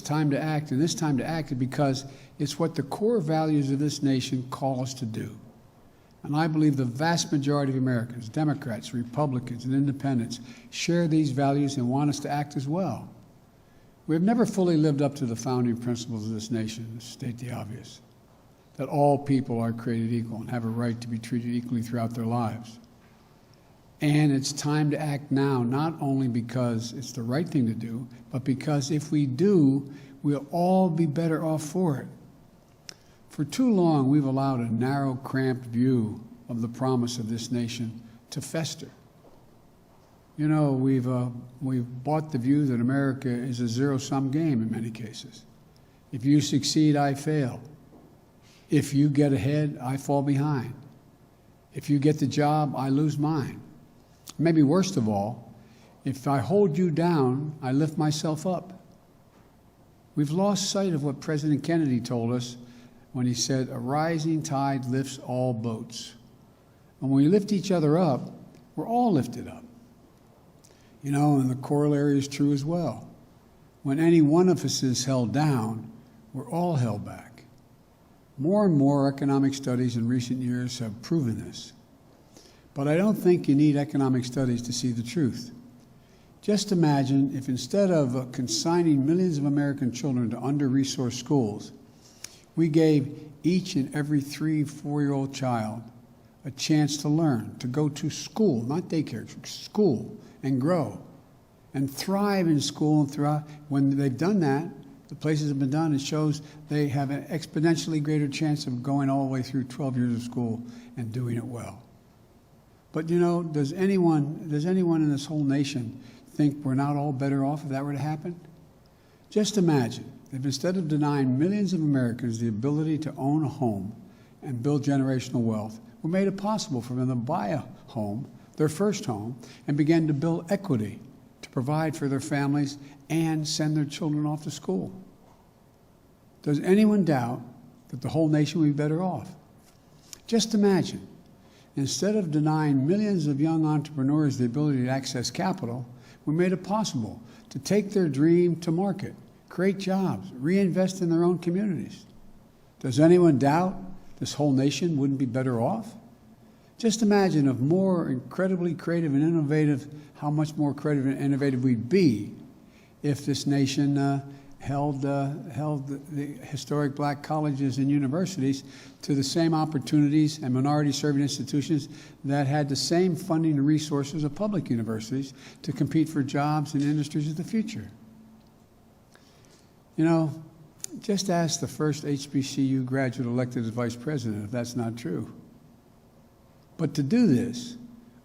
time to act, and this time to act is because it's what the core values of this nation call us to do. And I believe the vast majority of Americans, Democrats, Republicans, and Independents, share these values and want us to act as well. We have never fully lived up to the founding principles of this nation, to state the obvious, that all people are created equal and have a right to be treated equally throughout their lives. And it's time to act now, not only because it's the right thing to do, but because if we do, we'll all be better off for it. For too long, we've allowed a narrow, cramped view of the promise of this nation to fester. You know, we've bought the view that America is a zero-sum game in many cases. If you succeed, I fail. If you get ahead, I fall behind. If you get the job, I lose mine. Maybe worst of all, if I hold you down, I lift myself up. We've lost sight of what President Kennedy told us when he said, "A rising tide lifts all boats." And when we lift each other up, we're all lifted up. You know, and the corollary is true as well. When any one of us is held down, we're all held back. More and more economic studies in recent years have proven this. But I don't think you need economic studies to see the truth. Just imagine if instead of consigning millions of American children to under-resourced schools, we gave each and every 3-4-year-old child a chance to learn, to go to school, not daycare, school, and grow, and thrive in school and throughout. When they've done that, the places have been done, it shows they have an exponentially greater chance of going all the way through 12 years of school and doing it well. But you know, does anyone in this whole nation think we're not all better off if that were to happen? Just imagine if instead of denying millions of Americans the ability to own a home and build generational wealth, we made it possible for them to buy a home, their first home, and began to build equity to provide for their families and send their children off to school. Does anyone doubt that the whole nation would be better off? Just imagine, instead of denying millions of young entrepreneurs the ability to access capital, we made it possible to take their dream to market, create jobs, reinvest in their own communities. Does anyone doubt this whole nation wouldn't be better off? Just imagine if more incredibly creative and innovative, how much more creative and innovative we'd be if this nation held the historic black colleges and universities to the same opportunities and minority-serving institutions that had the same funding and resources of public universities to compete for jobs in industries of the future. You know, just ask the first HBCU graduate elected as vice president if that's not true. But to do this,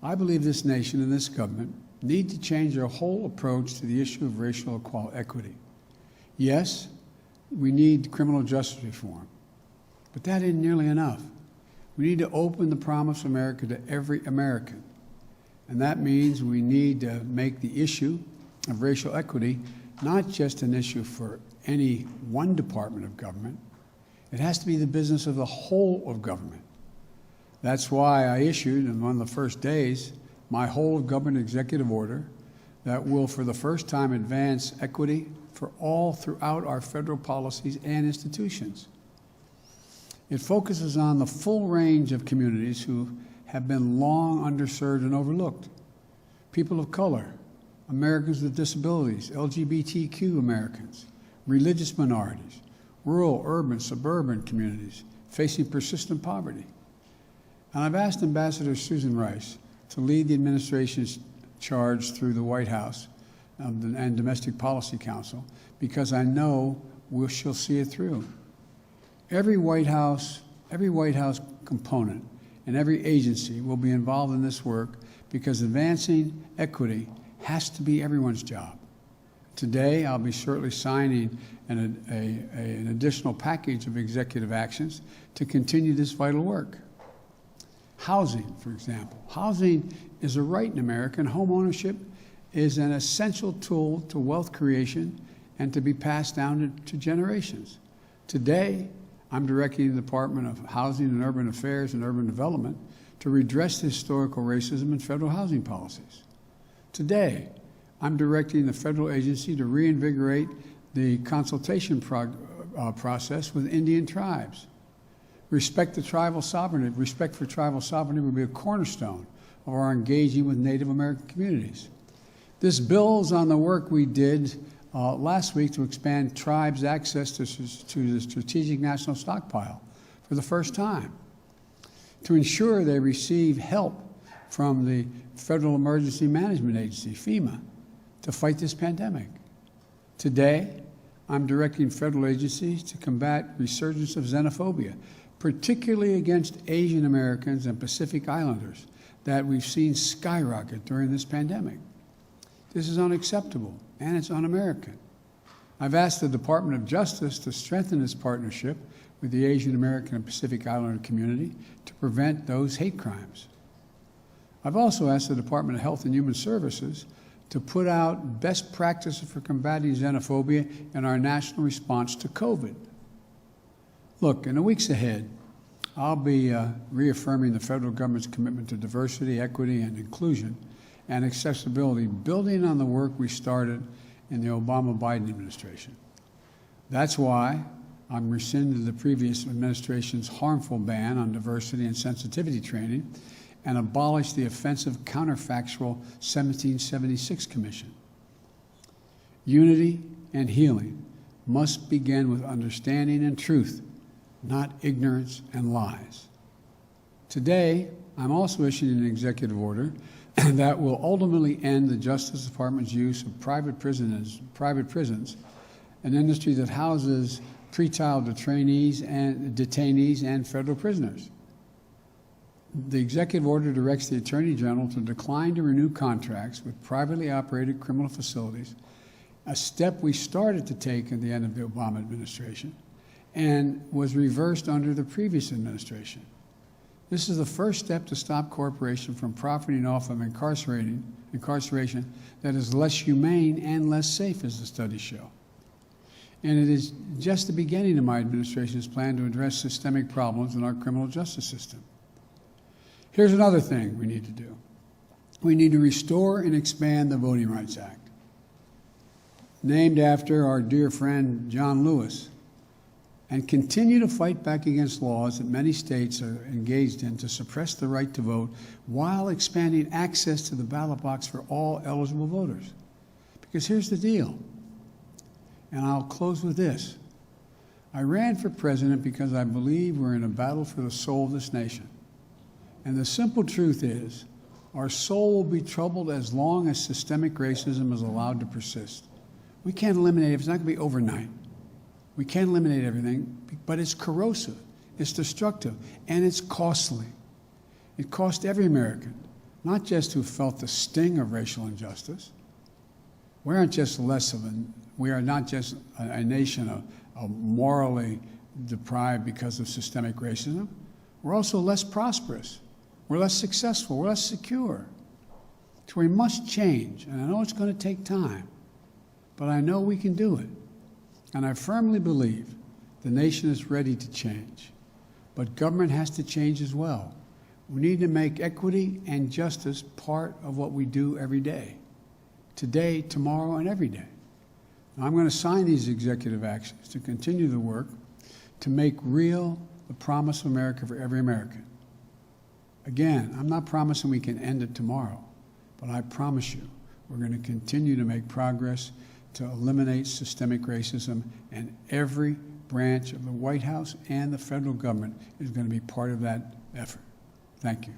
I believe this nation and this government need to change their whole approach to the issue of racial equity. Yes, we need criminal justice reform, but that isn't nearly enough. We need to open the promise of America to every American, and that means we need to make the issue of racial equity not just an issue for any one department of government. It has to be the business of the whole of government. That's why I issued, on one of the first days, my whole of government executive order that will, for the first time, advance equity for all throughout our federal policies and institutions. It focuses on the full range of communities who have been long underserved and overlooked. People of color, Americans with disabilities, LGBTQ Americans, religious minorities, rural, urban, suburban communities facing persistent poverty. And I've asked Ambassador Susan Rice to lead the administration's charge through the White House and Domestic Policy Council, because I know she'll see it through. Every White House component and every agency will be involved in this work because advancing equity has to be everyone's job. Today, I'll be shortly signing an additional package of executive actions to continue this vital work. Housing, for example. Housing is a right in America, and home ownership is an essential tool to wealth creation and to be passed down to generations. Today, I'm directing the Department of Housing and Urban Affairs and Urban Development to redress the historical racism in federal housing policies. Today, I'm directing the federal agency to reinvigorate the consultation process with Indian tribes. Respect for tribal sovereignty will be a cornerstone of our engaging with Native American communities. This builds on the work we did last week to expand tribes' access to the Strategic National Stockpile for the first time, to ensure they receive help from the Federal Emergency Management Agency, FEMA, to fight this pandemic. Today, I'm directing federal agencies to combat resurgence of xenophobia, particularly against Asian Americans and Pacific Islanders that we've seen skyrocket during this pandemic. This is unacceptable, and it's un-American. I've asked the Department of Justice to strengthen its partnership with the Asian American and Pacific Islander community to prevent those hate crimes. I've also asked the Department of Health and Human Services to put out best practices for combating xenophobia in our national response to COVID. Look, in the weeks ahead, I'll be reaffirming the federal government's commitment to diversity, equity, and inclusion and accessibility, building on the work we started in the Obama-Biden administration. That's why I'm rescinding the previous administration's harmful ban on diversity and sensitivity training and abolish the offensive counterfactual 1776 Commission. Unity and healing must begin with understanding and truth, not ignorance and lies. Today, I'm also issuing an executive order that will ultimately end the Justice Department's use of private prisons, an industry that houses pretrial detainees and federal prisoners. The executive order directs the Attorney General to decline to renew contracts with privately operated criminal facilities, a step we started to take at the end of the Obama administration and was reversed under the previous administration. This is the first step to stop corporations from profiting off of incarceration that is less humane and less safe, as the studies show. And it is just the beginning of my administration's plan to address systemic problems in our criminal justice system. Here's another thing we need to do. We need to restore and expand the Voting Rights Act, named after our dear friend John Lewis, and continue to fight back against laws that many states are engaged in to suppress the right to vote while expanding access to the ballot box for all eligible voters. Because here's the deal, and I'll close with this. I ran for president because I believe we're in a battle for the soul of this nation. And the simple truth is, our soul will be troubled as long as systemic racism is allowed to persist. We can't eliminate it. It's not going to be overnight. We can't eliminate everything, but it's corrosive, it's destructive, and it's costly. It cost every American, not just who felt the sting of racial injustice. We are not just a nation morally deprived because of systemic racism. We're also less prosperous. We're less successful. We're less secure. So we must change, and I know it's going to take time, but I know we can do it. And I firmly believe the nation is ready to change, but government has to change as well. We need to make equity and justice part of what we do every day, today, tomorrow, and every day. Now, I'm going to sign these executive actions to continue the work to make real the promise of America for every American. Again, I'm not promising we can end it tomorrow, but I promise you we're going to continue to make progress to eliminate systemic racism, and every branch of the White House and the federal government is going to be part of that effort. Thank you.